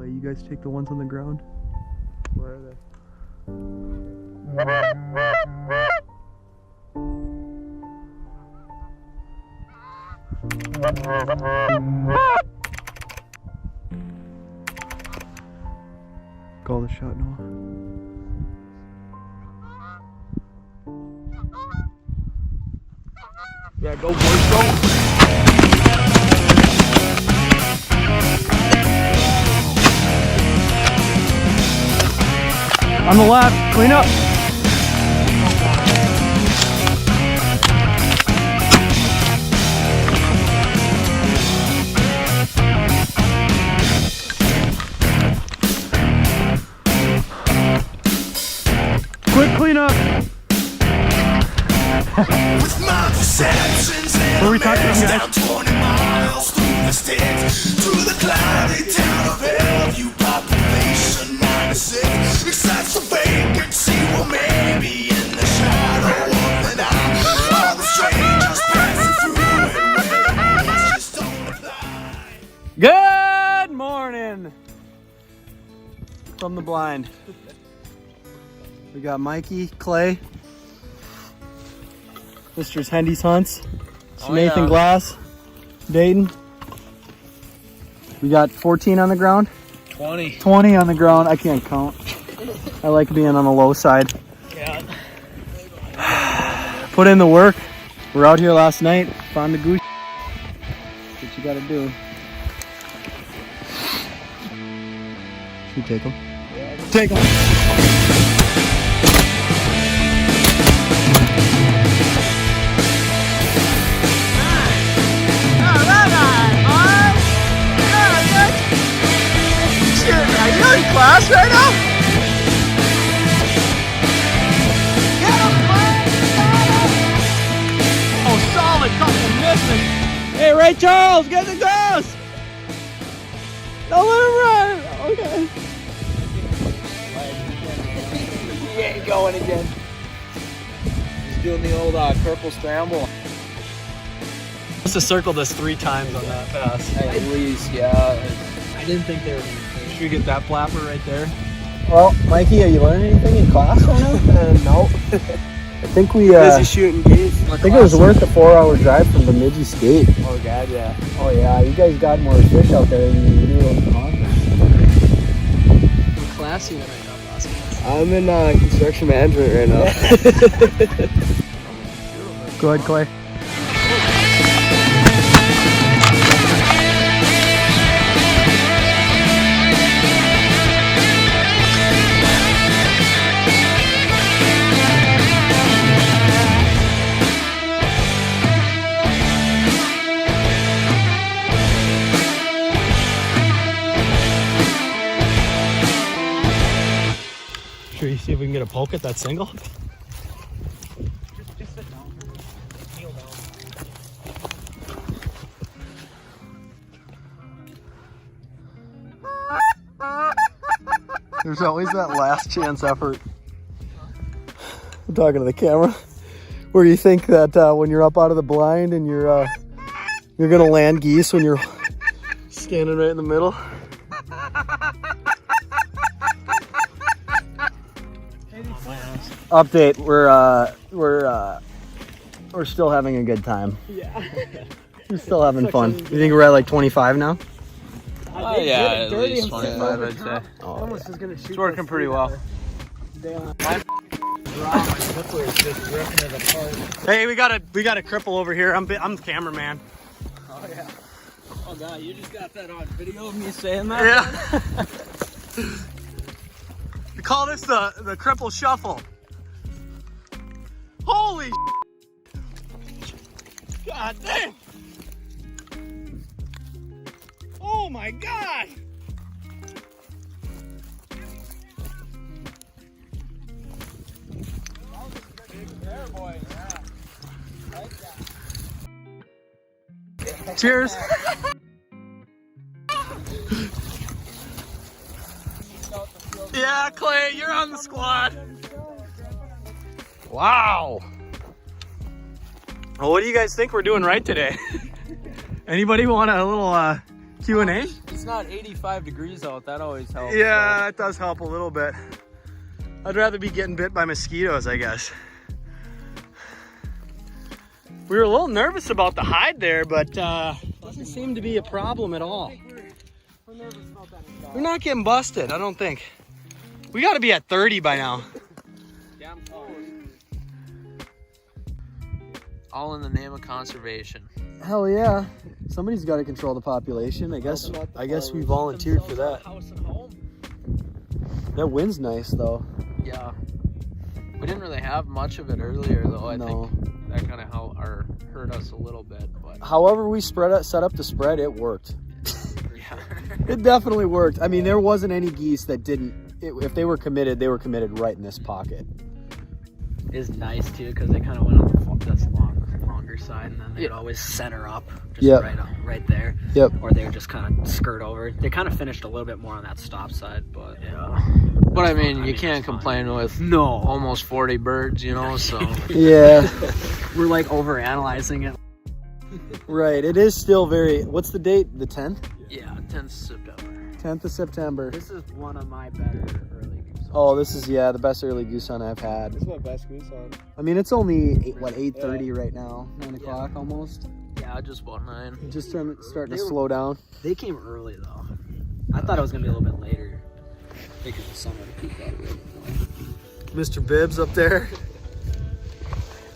Clay, you guys take the ones on the ground? Where are they? Call the shot, Noah. Yeah, go boys, go! On the left, clean up. Quick cleanup. What are we talking about, guys? 20 miles through the sticks to the cloudy town of Hellview, population 96. Except for vacancy, well, maybe in the shadow of the night. All the strangers passing through and ways just don't apply. Good morning from the blind. We got Mikey, Clay, Mr. Hendy's Hunts, Nathan Glass, Dayton. We got 14 on the ground. 20 on the ground. I can't count. I like being on the low side. Yeah. Put in the work. We're out here last night. Found the goose. That's what you gotta do. Should we take them? Yeah. Take them. Class right now? Oh, solid couple missing. Hey, Ray Charles, get the goose. Don't let him run. Okay. He ain't going again. He's doing the old purple scramble. Must have circled us 3 times on that pass. At least, yeah. I didn't think they were going to. Should we get that flapper right there? Well, Mikey, are you learning anything in class right now? No. I think we, Busy shooting geese. I think it was worth a 4-hour drive from Bemidji State. Oh, God, yeah. Oh, yeah, you guys got more fish out there than you do in Congress. What class are you in right now, boss? I'm in construction management right now. Go ahead, Clay. Should we see if we can get a poke at that single? Just sit down. Kneel down. There's always that last chance effort. I'm talking to the camera. Where you think that when you're up out of the blind and you're gonna land geese when you're standing right in the middle. Update: we're still having a good time. Yeah. We're still having fun. You think we're at like 25 now? Yeah, at least 25, I'd say. Oh, yeah. It's working pretty well. Hey, we got a cripple over here. I'm the cameraman. Oh yeah. Oh God, you just got that on video of me saying that? Yeah. We call this the cripple shuffle. Holy God damn! Oh my God! Cheers! Yeah, Clay, you're on the squad. Wow. Well, what do you guys think we're doing right today? Anybody want a little Q&A? it's not 85 degrees out, that always helps. Yeah, it does help a little bit. I'd rather be getting bit by mosquitoes, I guess. We were a little nervous about the hide there, but doesn't seem to be a problem at all. We're nervous about that. We're not getting busted, I don't think. We got to be at 30 by now. Yeah, I'm close. All in the name of conservation. Hell yeah. Somebody's got to control the population. I guess we volunteered for that. House and home. That wind's nice though. Yeah. We didn't really have much of it earlier though. I think that kind of hurt us a little bit. But however we set up the spread, it worked. yeah. It definitely worked. I mean, there wasn't any geese that didn't. If they were committed right in this pocket. It's nice too because they kind of went on this longer side, and then they'd always center up just right there. Yep. Or they would just kind of skirt over. They kind of finished a little bit more on that stop side, but yeah. But I mean, you can't complain with almost 40 birds, you know. So yeah, we're like overanalyzing it. Right. It is still very. What's the date? The 10th? Yeah, 10th September. 10th of September. This is one of my better early goose hunts. Oh, this is the best early goose hunt I've had. This is my best goose hunt. I mean, it's only 8:30 right now, 9 o'clock almost. Yeah, just about 9. Just starting to slow down. They came early though. I thought it was gonna be a little bit later because the sun would peak out a bit. Mr. Bibbs up there.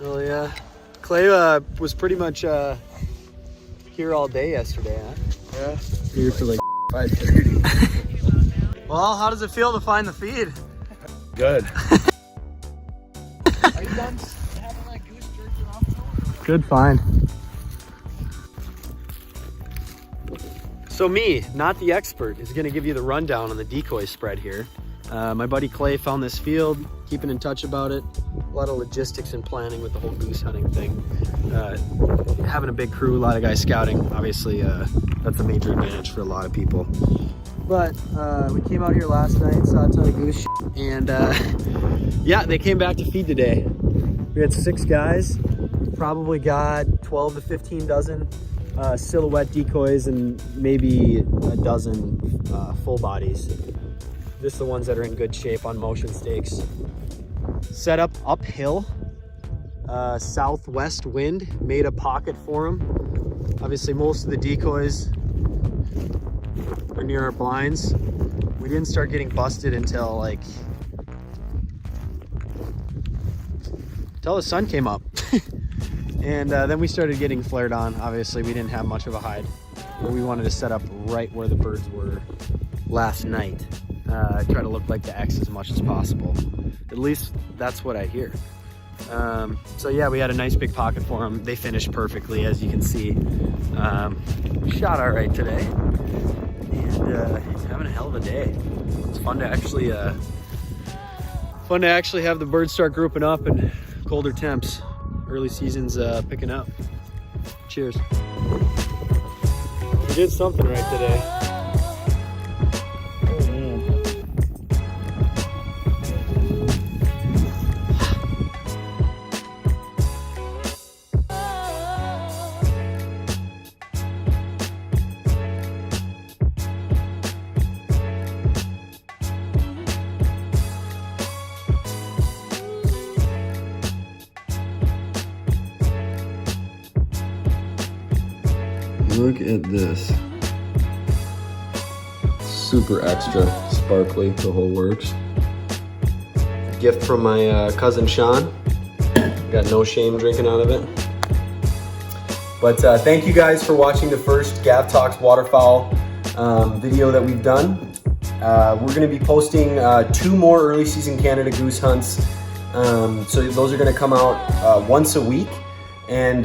Oh yeah. Clay was pretty much here all day yesterday, huh? Yeah. Here for like 5:30. Well, how does it feel to find the feed? Good. Are you done having that goose jerking off? Good find. So me, not the expert, is going to give you the rundown on the decoy spread here. My buddy Clay found this field, keeping in touch about it. A lot of logistics and planning with the whole goose hunting thing. Having a big crew, a lot of guys scouting, obviously that's a major advantage for a lot of people. But we came out here last night, saw a ton of goose and yeah, they came back to feed today. We had 6 guys. We probably got 12 to 15 dozen silhouette decoys and maybe a dozen full bodies. Just the ones that are in good shape on motion stakes. Set up uphill, southwest wind made a pocket for them. Obviously most of the decoys are near our blinds. We didn't start getting busted until the sun came up. And then we started getting flared on. Obviously we didn't have much of a hide, but we wanted to set up right where the birds were last night. Try to look like the X as much as possible. At least that's what I hear. So yeah, we had a nice big pocket for them. They finished perfectly, as you can see. Shot all right today, and having a hell of a day. It's fun to actually have the birds start grouping up and colder temps. Early season's picking up. Cheers. We did something right today. Look at this. Super extra, sparkly, the whole works. Gift from my cousin Sean. Got no shame drinking out of it. But thank you guys for watching the first Gav Talks Waterfowl video that we've done. We're going to be posting 2 more early season Canada goose hunts. So those are going to come out once a week. And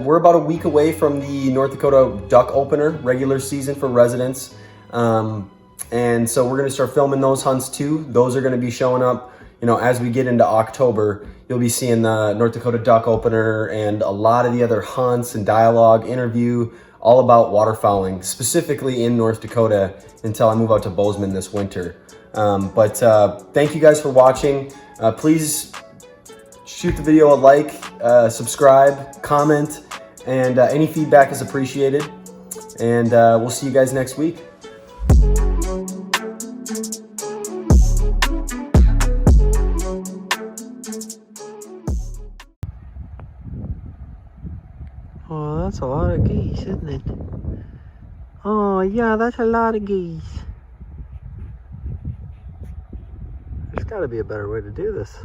we're about a week away from the North Dakota duck opener, regular season for residents. And so we're going to start filming those hunts too. Those are going to be showing up, you know, as we get into October. You'll be seeing the North Dakota duck opener and a lot of the other hunts and dialogue, interview, all about waterfowling, specifically in North Dakota until I move out to Bozeman this winter. But thank you guys for watching. Please shoot the video a like, subscribe, comment, and any feedback is appreciated. And we'll see you guys next week. Oh, that's a lot of geese, isn't it? Oh, yeah, that's a lot of geese. There's got to be a better way to do this.